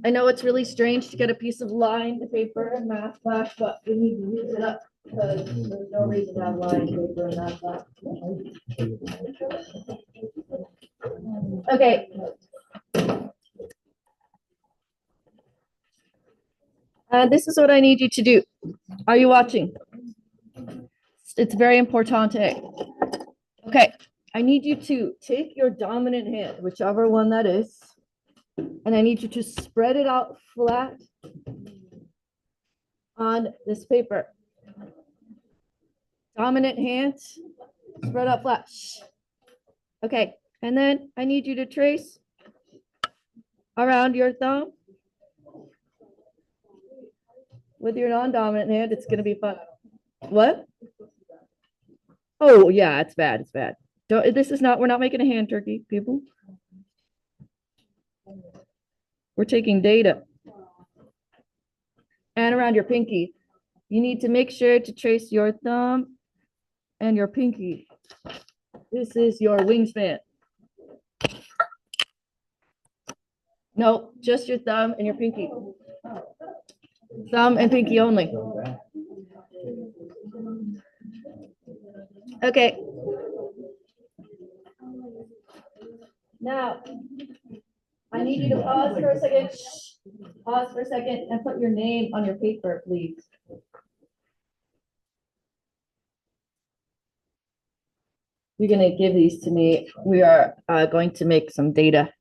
I know it's really strange to get a piece of lined paper and math class, but we need to use it up because there's no reason to have lined paper in math class. Okay. This is what I need you to do. Are you watching? It's very important. Okay. I need you to take your dominant hand, whichever one that is, and I need you to spread it out flat on this paper. Dominant hand, spread out flat. Okay, and then I need you to trace around your thumb with your non-dominant hand. It's gonna be fun. What? Oh yeah, it's bad. It's bad. Don't. This is not. We're not making a hand turkey, people. We're taking data. And around your pinky, you need to make sure to trace your thumb and your pinky. This is your wingspan. No, just your thumb and your pinky. Thumb and pinky only. Okay. Now, I need you to pause for a second. Pause for a second and put your name on your paper, please. You're going to give these to me. We are going to make some data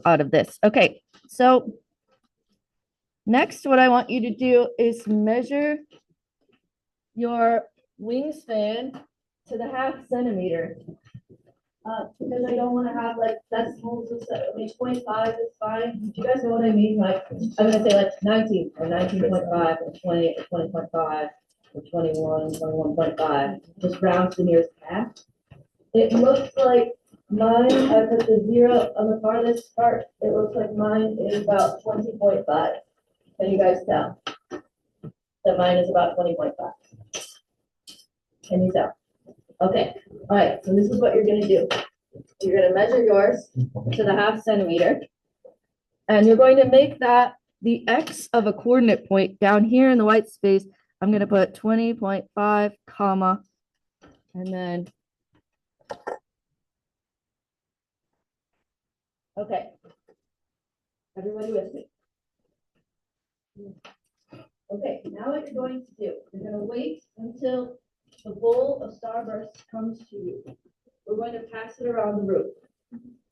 out of this. Okay, so next, what I want you to do is measure your wingspan to the ½ centimeter. Because I don't want to have like decimals, I mean, 0.5 is fine. Do you guys know what I mean? Like, I'm going to say like 19 or 19.5 or 20 or 20.5 or 21, 21.5. Just round to the nearest half. It looks like mine, I put the 0 on the farthest part. It looks like mine is about 20.5. Can you guys tell that mine is about 20.5? Can you tell? Okay, all right, so this is what you're gonna do. You're gonna measure yours to the ½ centimeter, and you're going to make that the X of a coordinate point down here in the white space. I'm gonna put 20.5, comma, and then, okay. Everybody with me? Okay, now what you're going to do, you're gonna wait until the bowl of Starburst comes to you. We're going to pass it around the room.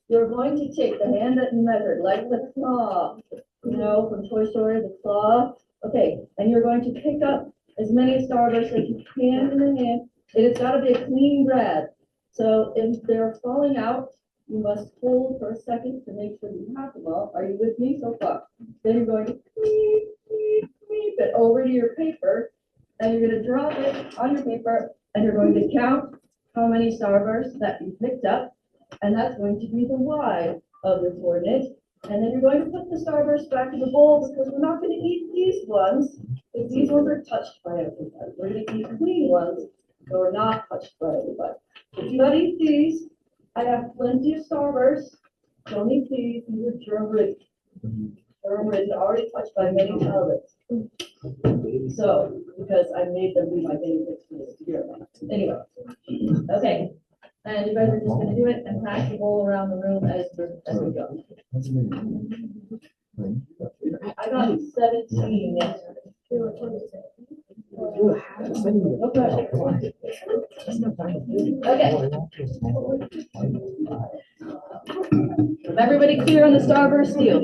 You're going to take the hand that you measured, like the claw, you know, from Toy Story, the claw. Okay, and you're going to pick up as many Starbursts as you can in the hand. It has got to be a clean grab. So if they're falling out, you must hold for a second to make sure you have them all. Are you with me so far? Then you're going to sweep it over to your paper, and you're going to drop it on your paper, and you're going to count how many Starbursts that you picked up, and that's going to be the Y of the coordinate. And then you're going to put the Starbursts back in the bowl because we're not going to eat these ones, because these ones are touched by everybody. We're going to eat clean ones that are not touched by everybody. If you don't eat these, I have plenty of Starbursts. Don't eat these. These are germ-ridden. Germ-ridden, already touched by many pelvics. So, because I made them be my guinea pigs for this experiment. Anyway, okay. And you guys are just gonna do it and pass the bowl around the room as we go. I got 17 yesterday. Okay. Everybody clear on the Starburst deal?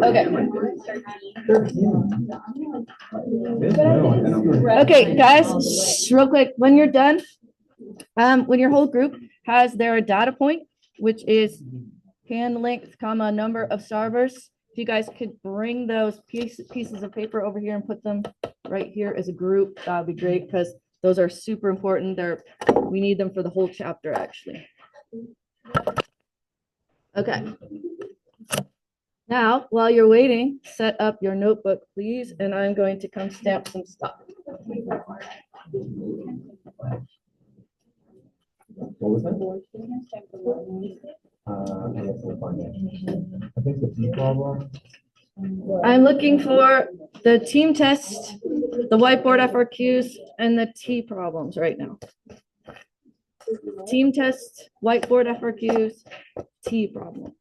Okay. Okay, guys, real quick, when you're done, when your whole group has their data point, which is hand length, comma, number of Starbursts, if you guys could bring those pieces of paper over here and put them right here as a group, that would be great, because those are super important. We need them for the whole chapter, actually. Okay. Now, while you're waiting, set up your notebook, please, and I'm going to come stamp some stuff. What was that? I guess we'll find it. I think the T problem. I'm looking for the team test, the whiteboard FRQs, and the T problems right now. Team test, whiteboard FRQs, T problems.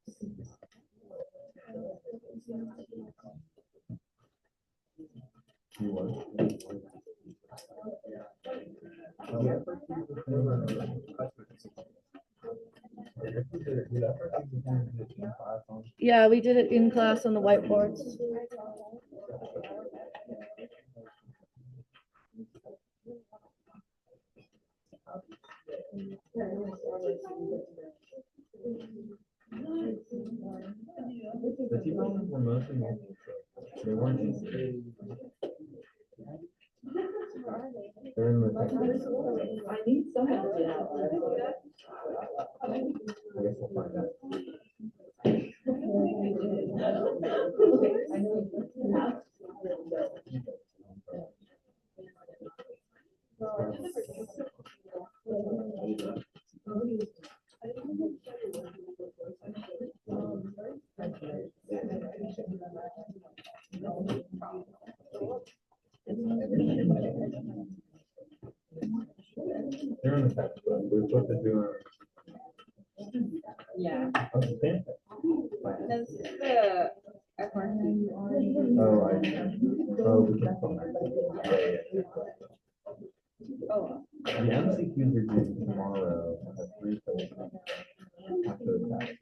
Yeah, we did it in class on the whiteboards. The T problems were mostly multiple choice. They weren't easy. They're in the technical. I need someone to do I guess we'll find out. They're in the technical. We're supposed to do our. Yeah. Oh, the stand. This is the FRC. Oh, we can phone that. Yeah. Oh, The MCQs are due tomorrow at 3:30 after the test.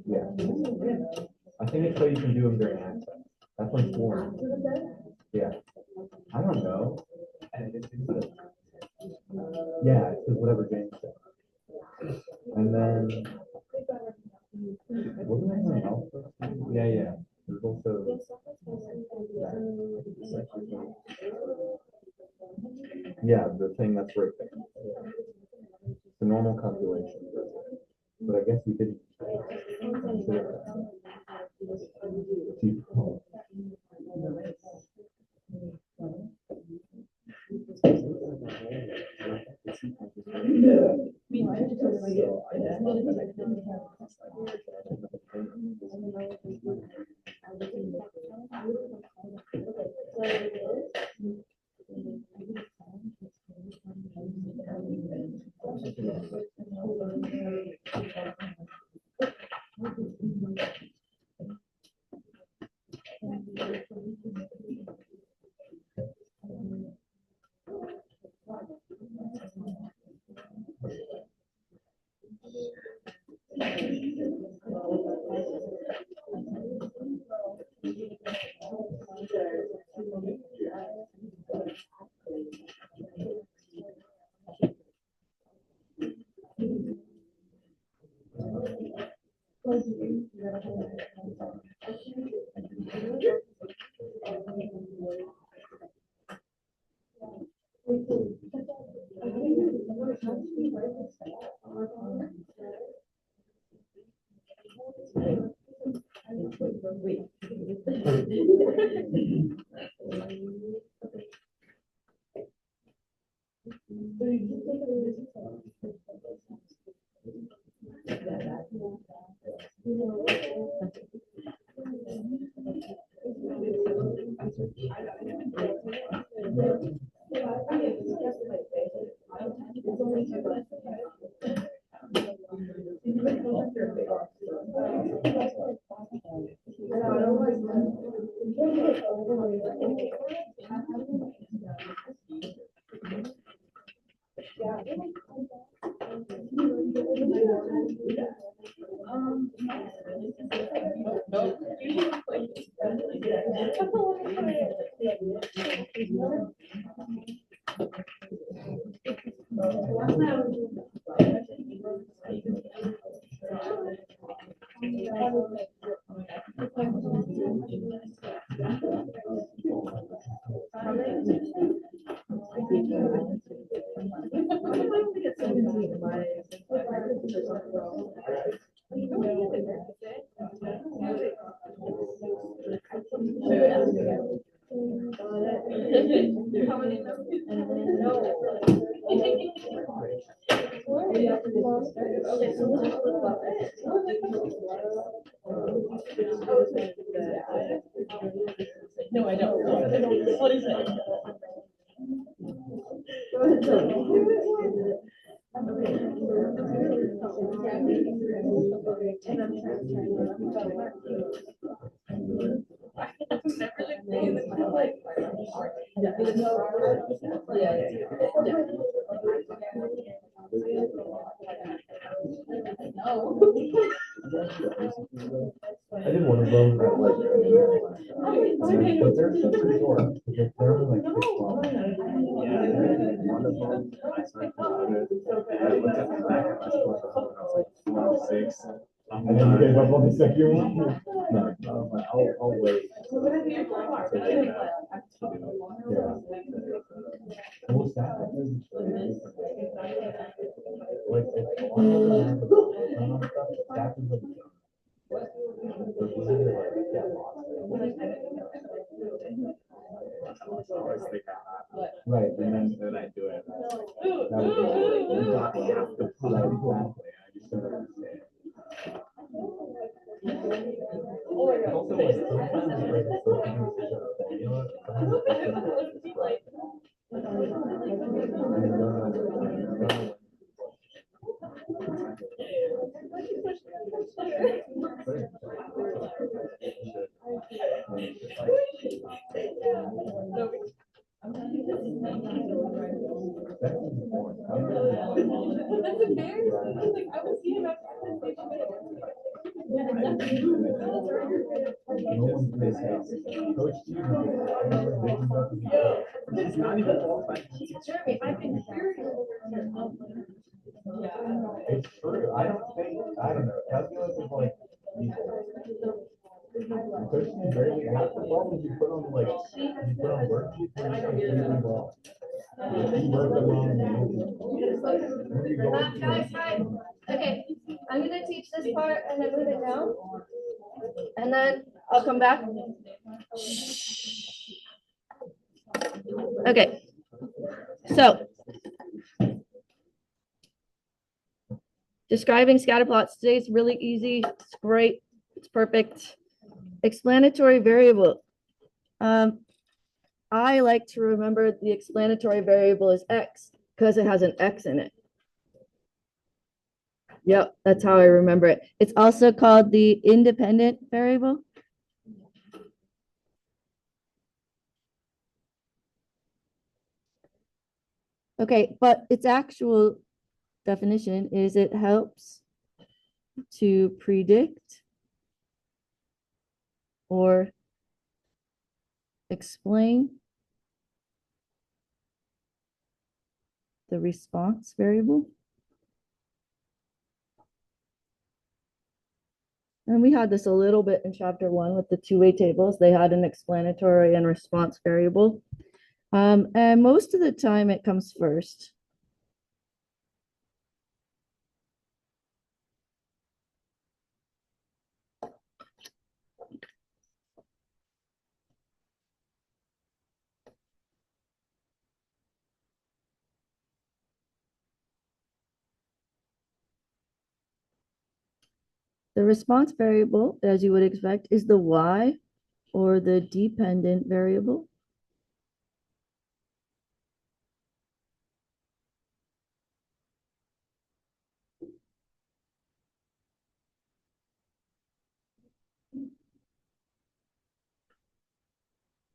Yeah. I think it's so you can do them during access. That's when school. Yeah. I don't know. Yeah, it's just whatever James said. And then. Wasn't there anything else? Yeah. There's also. Yeah, the thing that's right there. The normal calculation. But I guess we didn't. Consider that. Okay, so we'll just flip flop it. No, I don't. What is it? Go ahead, Zoe. I did one of them at like. But they're super short. They're only like 6 months. One of them, I started doing it. I looked at the back of my score, and I was like, 26. And then you gave up on the second one? No, I'll wait. Yeah. What's that? Like, it's one of them, that is like. Right, and then I do it. That was not half the time. Exactly. I just don't understand. Also, like, sometimes like, you know what? That's embarrassing. Like, I was seeing about It's not even qualified. Jeremy, I've been hearing over here. It's true. I don't know. Calculus is like. Because you barely have the problems you put on like, you put on worksheets, and it's completely wrong. You wrote them wrong. When you go into Guys, hi. Okay, I'm gonna teach this part and then move it down. And then I'll come back. Okay. So. Describing scatter plots today is really easy. It's great. It's perfect. Explanatory variable. I like to remember the explanatory variable is X because it has an X in it. Yep, that's how I remember it. It's also called the independent variable. Okay, but its actual definition is it helps to predict or explain the response variable. And we had this a little bit in chapter 1 with the two-way tables. They had an explanatory and response variable. And most of the time it comes first. The response variable, as you would expect, is the y, or the dependent variable.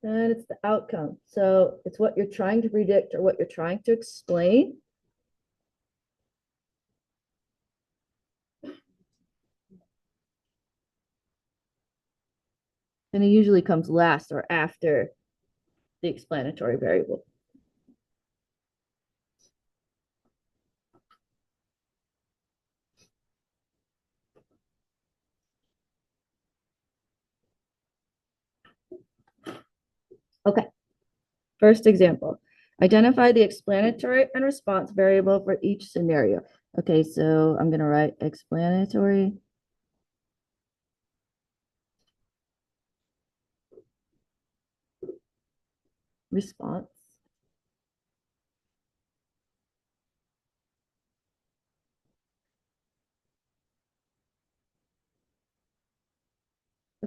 And it's the outcome. So it's what you're trying to predict or what you're trying to explain. And it usually comes last or after the explanatory variable. Okay. First example, identify the explanatory and response variable for each scenario. Okay, so I'm going to write explanatory response.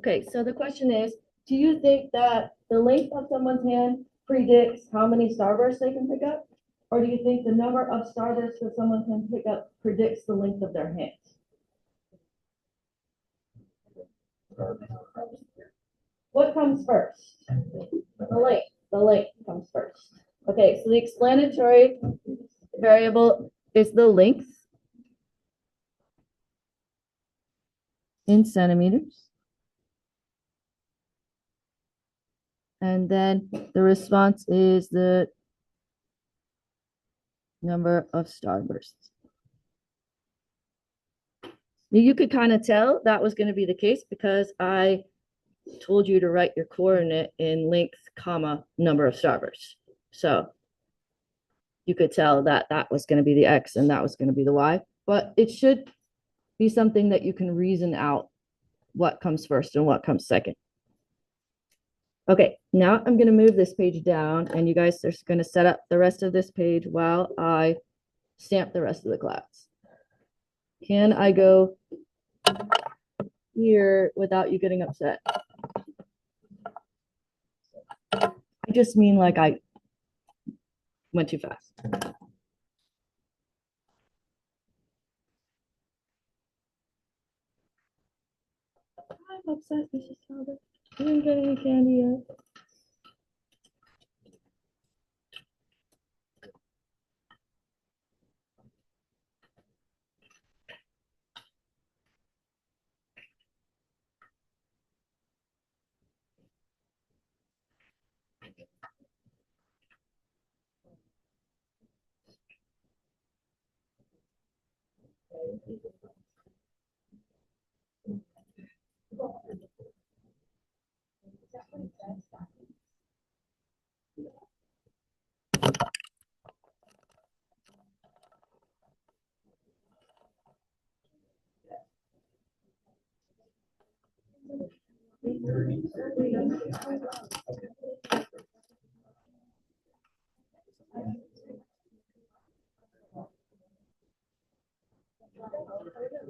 Okay, so the question is, do you think that the length of someone's hand predicts how many starbursts they can pick up? Or do you think the number of starbursts that someone can pick up predicts the length of their hand? What comes first? The length comes first. Okay, so the explanatory variable is the length in centimeters. And then the response is the number of starbursts. You could kind of tell that was going to be the case because I told you to write your coordinate in length, comma, number of starbursts. So you could tell that that was going to be the X and that was going to be the Y, but it should be something that you can reason out what comes first and what comes second. Okay, now I'm going to move this page down and you guys are going to set up the rest of this page while I stamp the rest of the class. Can I go here without you getting upset? I just mean like I went too fast. I'm upset, Mrs. Talbot. I didn't get any candy yet.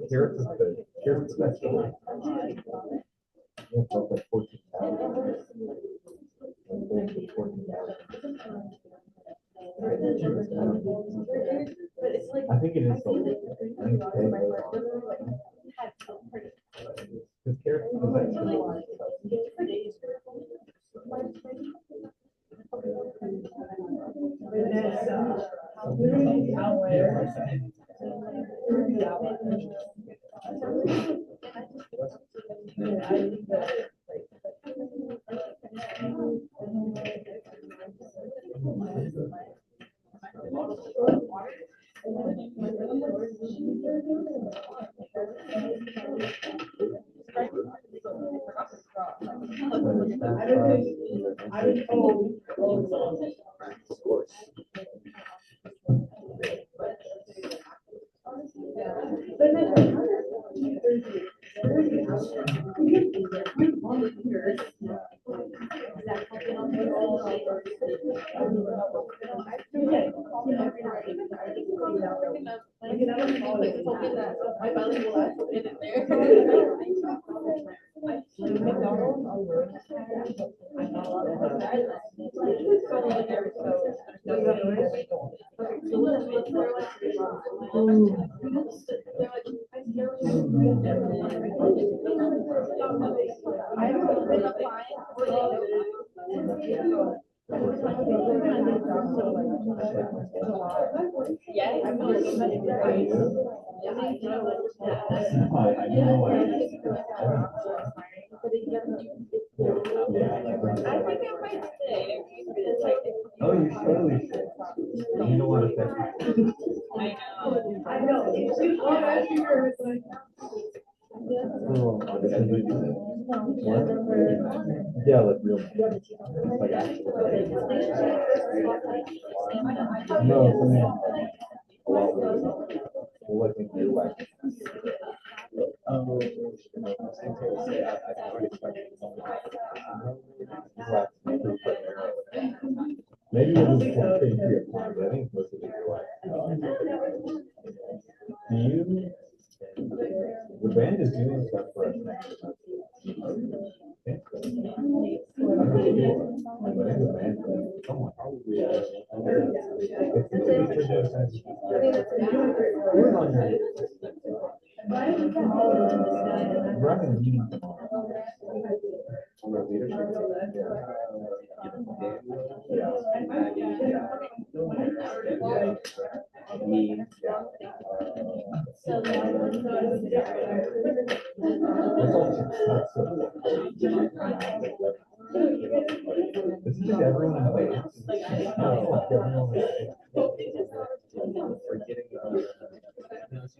Carrots is the vegetable. Yeah, it's like 14 calories. I think it is something. I think because carrots is a vegetable. Oh, you surely should. You don't want to affect people. I know. Oh, yeah, like real. Like actual. No, something. Well, I think you're right. Maybe we'll just take your time, but I think most of it you're right. Do you, the band is doing stuff for us next month.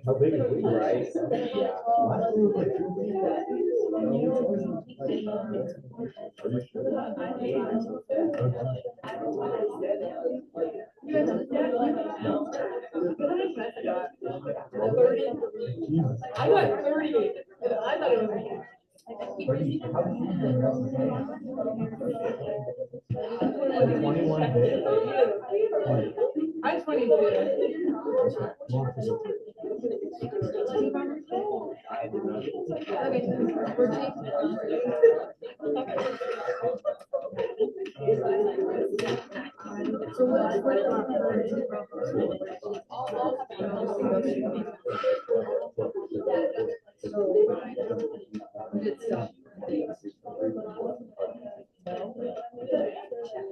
How big is we? Right. I got 38. I thought it was. I'm 22.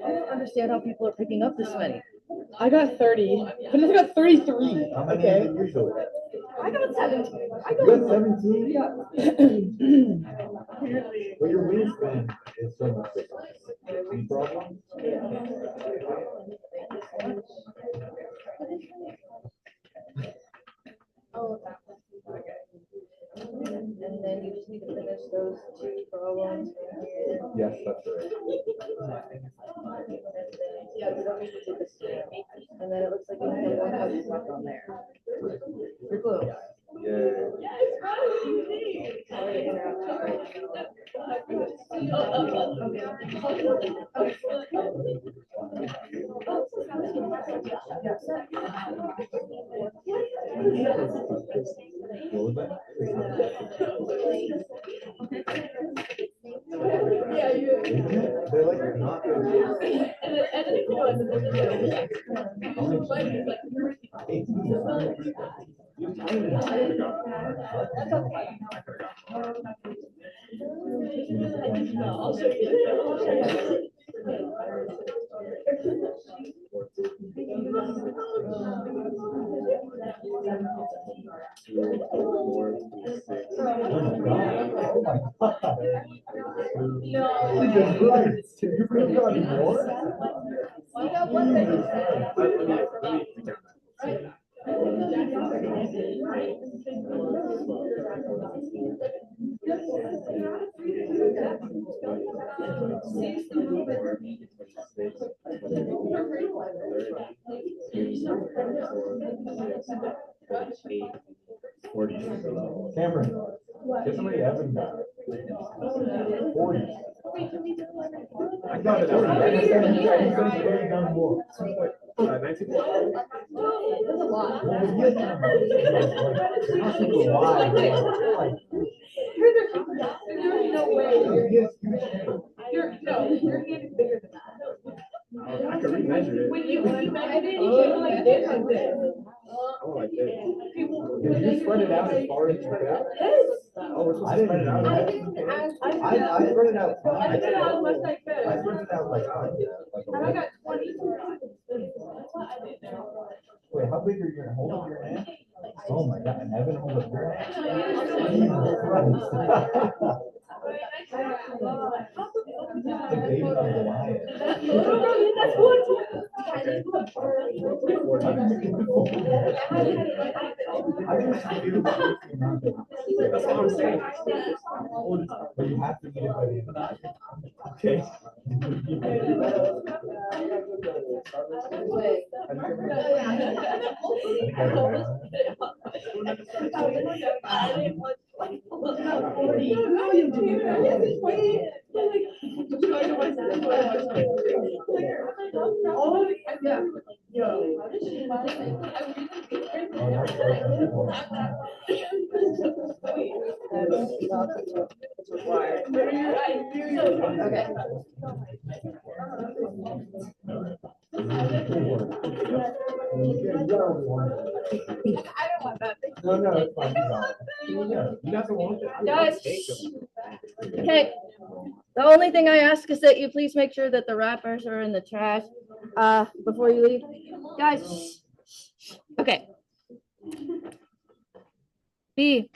I don't understand how people are picking up this many. I got 30. But I got 33. How many Okay. is it usually? I got 17. I You got 17? Well, your wingspan is so much different. Any problem? And then you just need to finish those two problems right here. Yes, that's right. And then it looks like you have one puzzle left on there. You're close. Yeah. Sorry to interrupt. What was that? Yeah, you. They're like not good. And then editing was a video. That's okay. I'll show you. Oh my God. No. Jesus Christ. You could have gotten more? I got one thing. Cameron, get somebody Evan got. 40. I got it. I done more. 19. That's a lot. Well, yes. Not super wide. Like, There's no way. yes, Your hand is bigger than that. I can remeasure it. When you measured it, you went like this and this. I like this. Did you spread it out as far as you could? Oh, I didn't spread it out. I spread it out. I did how much I I could. spread it out like. And I got 20. Wait, how big are your, hold up your hand? Oh my God, and Evan hold up your hand? The David of Goliath. That's what. That's what I'm saying. But you have to eat it by the end of the night. Okay. It's required. Okay. I don't want that. No, no, it's fine. You got the one. Guys, okay. The only thing I ask is that you please make sure that the wrappers are in the trash before you leave. Guys, shh. Okay. B,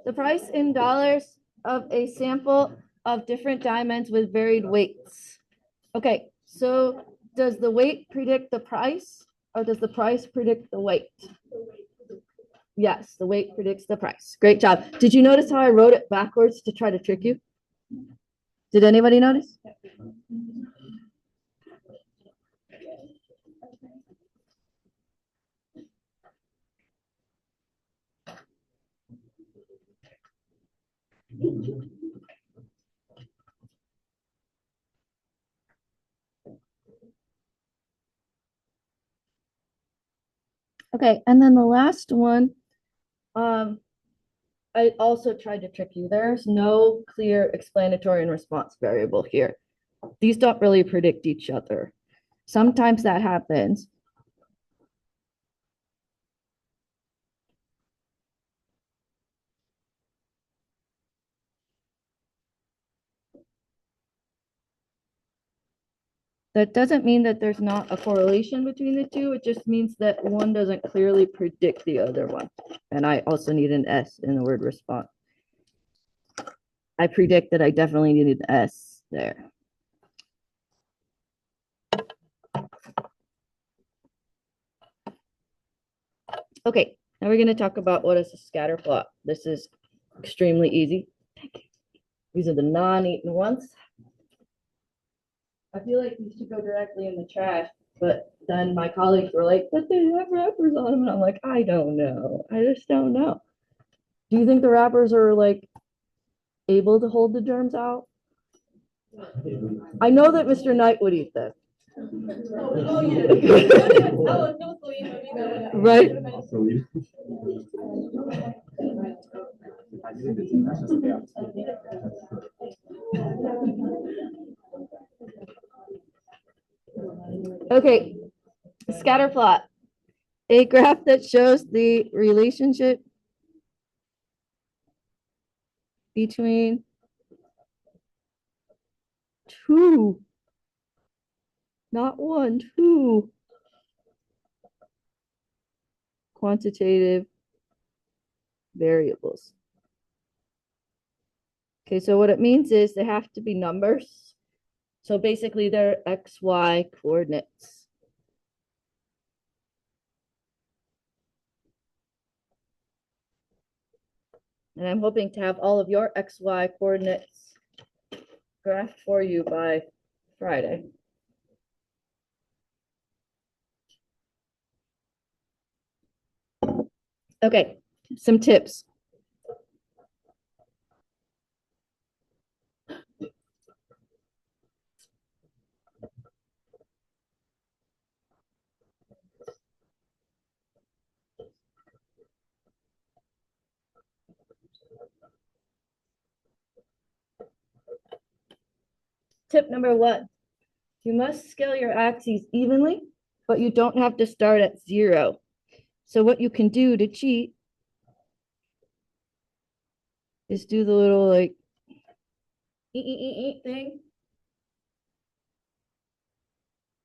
the price in dollars of a sample of different diamonds with varied weights. Okay, so does the weight predict the price or does the price predict the weight? Yes, the weight predicts the price. Great job. Did you notice how I wrote it backwards to try to trick you? Did anybody notice? Okay, and then the last one, I also tried to trick you. There's no clear explanatory and response variable here. These don't really predict each other. Sometimes that happens. That doesn't mean that there's not a correlation between the two. It just means that one doesn't clearly predict the other one. And I also need an S in the word response. I predict that I definitely needed an S there. Okay, now we're going to talk about what is a scatter plot. This is extremely easy. These are the non-eaten ones. I feel like these should go directly in the trash, but then my colleagues were like, but they have wrappers on them. And I'm like, I don't know. I just don't know. Do you think the wrappers are like able to hold the germs out? I know that Mr. Knight would eat them. Oh, yeah. No, Right? Okay, scatter plot. A graph that shows the relationship between two, not one, two quantitative variables. Okay, so what it means is they have to be numbers. So basically they're X, Y coordinates. And I'm hoping to have all of your X, Y coordinates graphed for you by Friday. Okay, some tips. Tip number one, you must scale your axes evenly, but you don't have to start at 0. So what you can do to cheat is do the little like thing,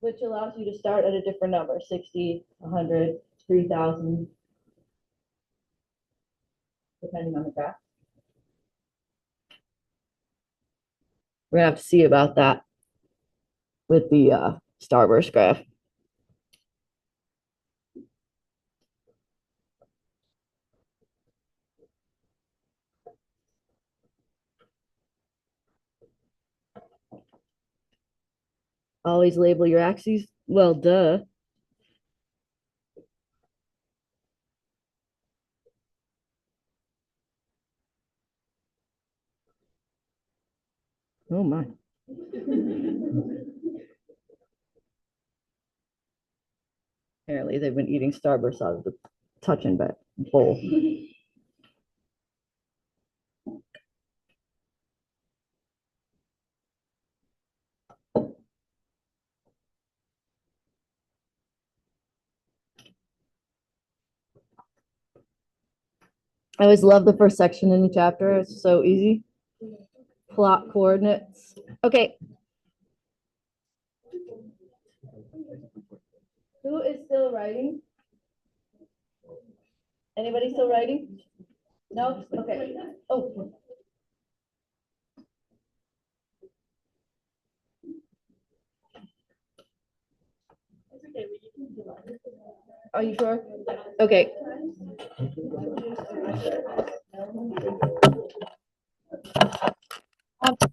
which allows you to start at a different number, 60, 100, 3,000, depending on the graph. We're gonna have to see about that with the starburst graph. Always label your axes. Well, duh. Oh my. Apparently they've been eating starburst out of the touch and bowl. I always love the first section in the chapter. It's so easy. Plot coordinates. Okay. Who is still writing? Anybody still writing? No? Okay. Oh. Are you sure? Okay.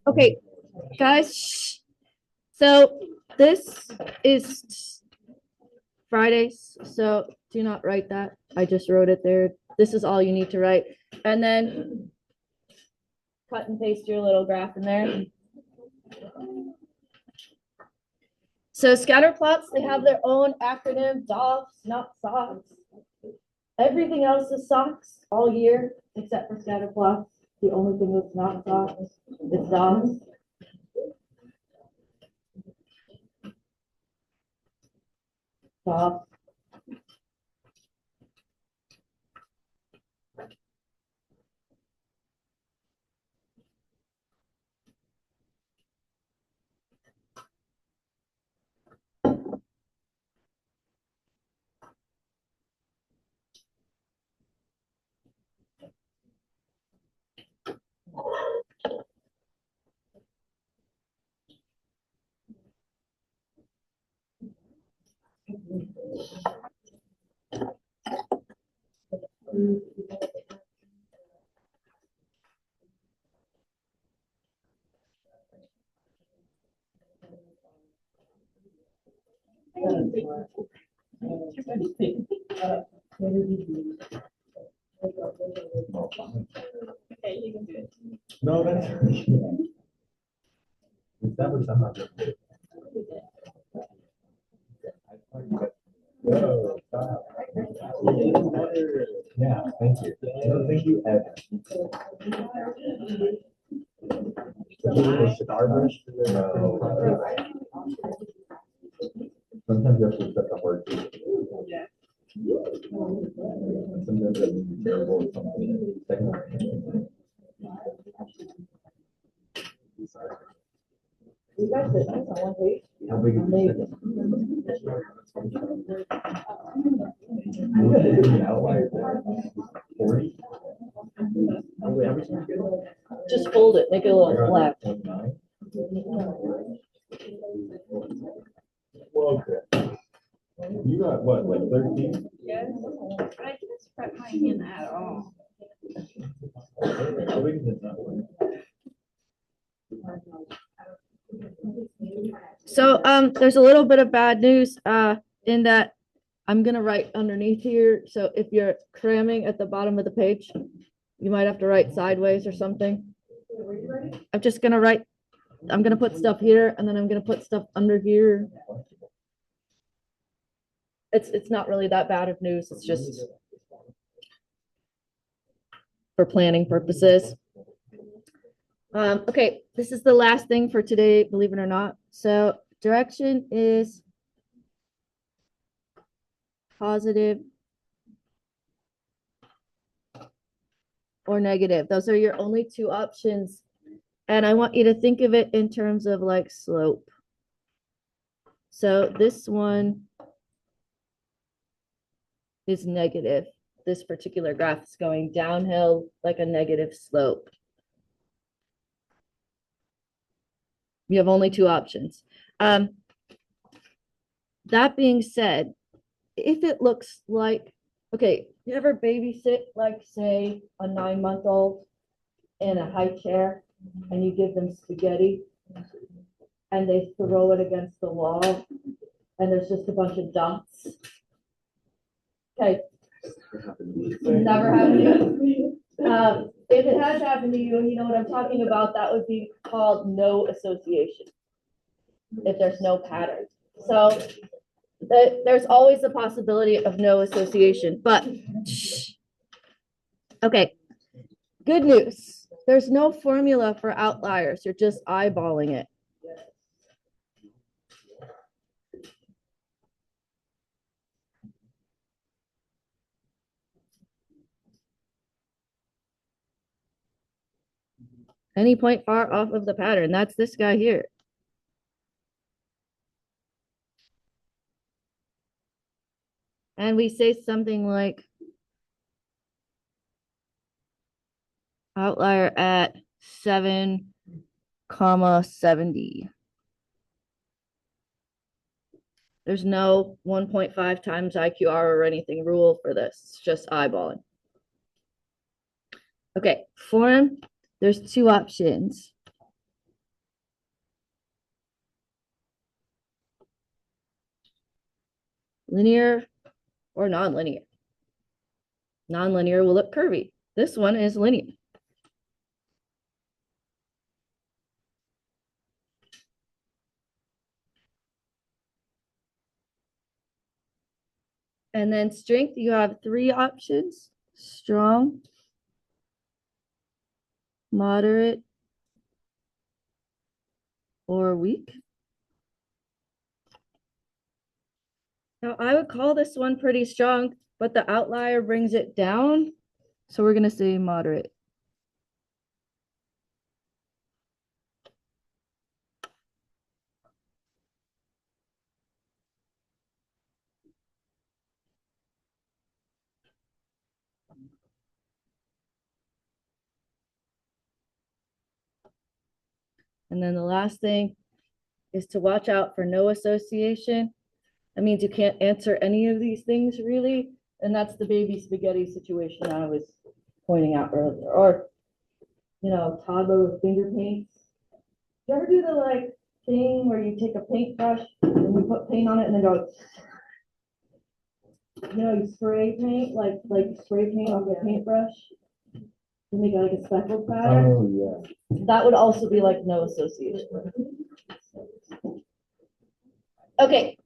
Okay, guys. Shh. So this is Fridays, so do not write that. I just wrote it there. This is all you need to write. And then cut and paste your little graph in there. So scatter plots, they have their own acronym, DOFs, not SOCs. Everything else is SOCs all year, except for scatter plots. The only thing that's not SOCs is DOFs. DOFs. No, that's. That was not. Yeah, thank you. No, thank you, Ed. Starburst? No. Sometimes you have to set the hard key. Sometimes it's terrible or something. You guys did nice on one page. How big is Amazing. the outlier there? 40? Oh, wait, how much did you get? Just fold it, make it a little flat. Well, okay. You got what, like 13? Yes, I didn't spread my hand at all. How big is it now? So there's a little bit of bad news in that I'm gonna write underneath here. So if you're cramming at the bottom of the page, you might have to write sideways or something. I'm just gonna write, I'm gonna put stuff here and then I'm gonna put stuff under here. It's not really that bad of news. It's just for planning purposes. Okay, this is the last thing for today, believe it or not. So direction is positive or negative. Those are your only two options. And I want you to think of it in terms of like slope. So this one is negative. This particular graph is going downhill like a negative slope. You have only two options. That being said, if it looks like, okay, you ever babysit like say a 9-month-old in a high chair and you give them spaghetti and they throw it against the wall and there's just a bunch of dots? Okay, never happened to you. If it has happened to you and you know what I'm talking about, that would be called no association, if there's no pattern. So there's always the possibility of no association, but okay, good news. There's no formula for outliers. You're just eyeballing it. Any point far off of the pattern, that's this guy here. And we say something like outlier at 7,70. There's no 1.5 times IQR or anything rule for this. It's just eyeballing. Okay, form, there's two options. Linear or non-linear. Non-linear will look curvy. This one is linear. And then strength, you have three options: strong, moderate, or weak. Now, I would call this one pretty strong, but the outlier brings it down. So we're going to say moderate. And then the last thing is to watch out for no association. That means you can't answer any of these things really. And that's the baby spaghetti situation I was pointing out earlier. Or, you know, toddler with finger paints. Do you ever do the like thing where you take a paintbrush and you put paint on it and then go, you know, you spray paint, like spray paint off a paintbrush? To make like a speckled pattern? Oh, yeah. That would also be like no association. Okay,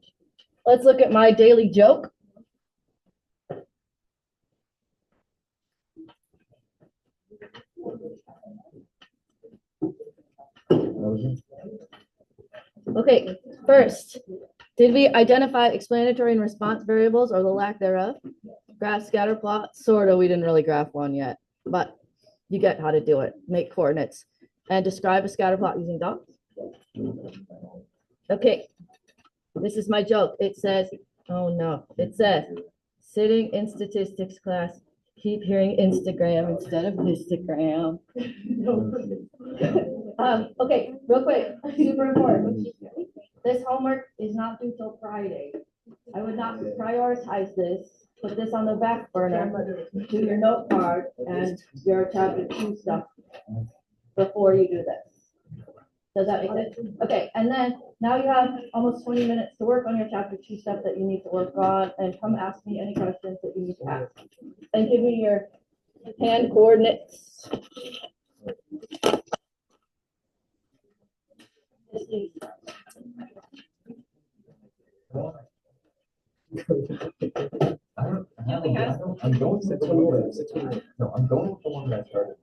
let's look at my daily joke. Okay, first, did we identify explanatory and response variables or the lack thereof? Graph scatter plot, sort of, we didn't really graph one yet, but you get how to do it. Make coordinates and describe a scatter plot using dots. Okay, this is my joke. It says, oh no, it says, sitting in statistics class, keep hearing Instagram instead of histogram. Okay, real quick, super important. This homework is not due till Friday. I would not prioritize this. Put this on the back burner, do your note card and your chapter 2 stuff before you do this. Does that make sense? Okay, and then now you have almost 20 minutes to work on your chapter 2 stuff that you need to work on, and come ask me any questions that you need to ask. And give me your hand coordinates. I'm going 600. No, I'm going with the one that I started.